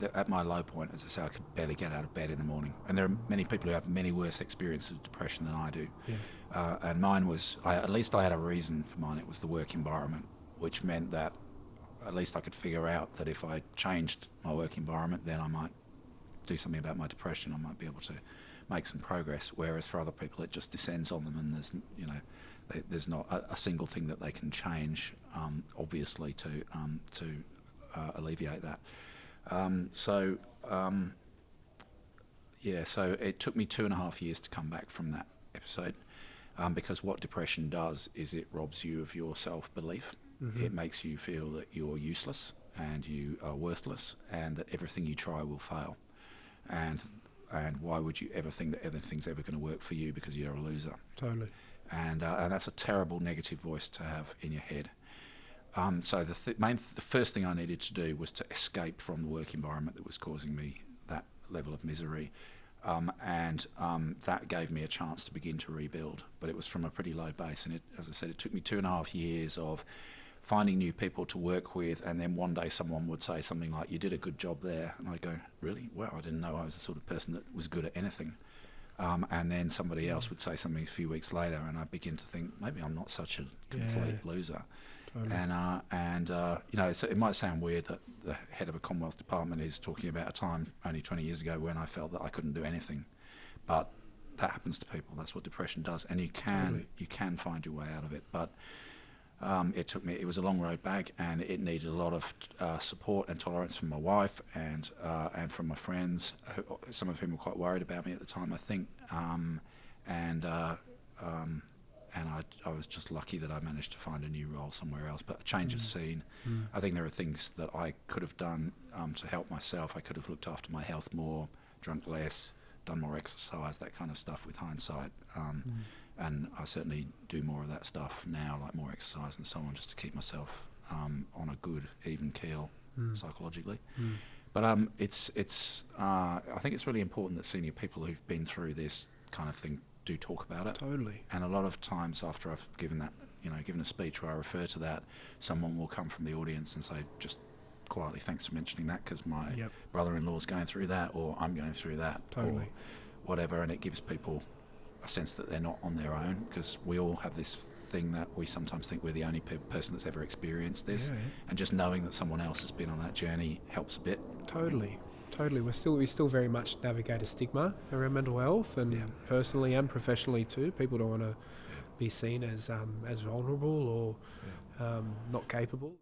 At my low point, as I say, I could barely get out of bed in the morning. And there are many people who have many worse experiences of depression than I do. Yeah. And mine was, at least I had a reason for mine. It was the work environment, which meant that at least I could figure out that if I changed my work environment, then I might do something about my depression. I might be able to make some progress. Whereas for other people, it just descends on them, and there's not a single thing that they can change, obviously, to alleviate that. So it took me 2.5 years to come back from that episode, because what depression does is it robs you of your self-belief. Mm-hmm. It makes you feel that you're useless and you are worthless and that everything you try will fail. And why would you ever think that anything's ever going to work for you, because you're a loser? Totally. And that's a terrible negative voice to have in your head. So the first thing I needed to do was to escape from the work environment that was causing me that level of misery, and that gave me a chance to begin to rebuild. But it was from a pretty low base, and as I said, it took me 2.5 years of finding new people to work with, and then one day someone would say something like, "You did a good job there," and I'd go, "Really? Wow, I didn't know I was the sort of person that was good at anything." And then somebody else would say something a few weeks later, and I'd begin to think, maybe I'm not such a complete loser. Totally. And so it might sound weird that the head of a Commonwealth department is talking about a time only 20 years ago when I felt that I couldn't do anything, but that happens to people. That's what depression does, and you can find your way out of it. But it was a long road back, and it needed a lot of support and tolerance from my wife and from my friends, some of whom were quite worried about me at the time, I think. And I was just lucky that I managed to find a new role somewhere else. But a change of scene, I think there are things that I could have done to help myself. I could have looked after my health more, drunk less, done more exercise, that kind of stuff with hindsight. And I certainly do more of that stuff now, like more exercise and so on, just to keep myself on a good, even keel psychologically. But I think it's really important that senior people who've been through this kind of thing do talk about it. Totally. And a lot of times after I've given a speech where I refer to that, someone will come from the audience and say, just quietly, "Thanks for mentioning that, because my brother-in-law's going through that," or "I'm going through that," or whatever. And it gives people a sense that they're not on their own, because we all have this thing that we sometimes think we're the only person that's ever experienced this. And just knowing that someone else has been on that journey helps a bit. Totally. We still very much navigate a stigma around mental health, and personally and professionally too. People don't want to be seen as vulnerable or not capable.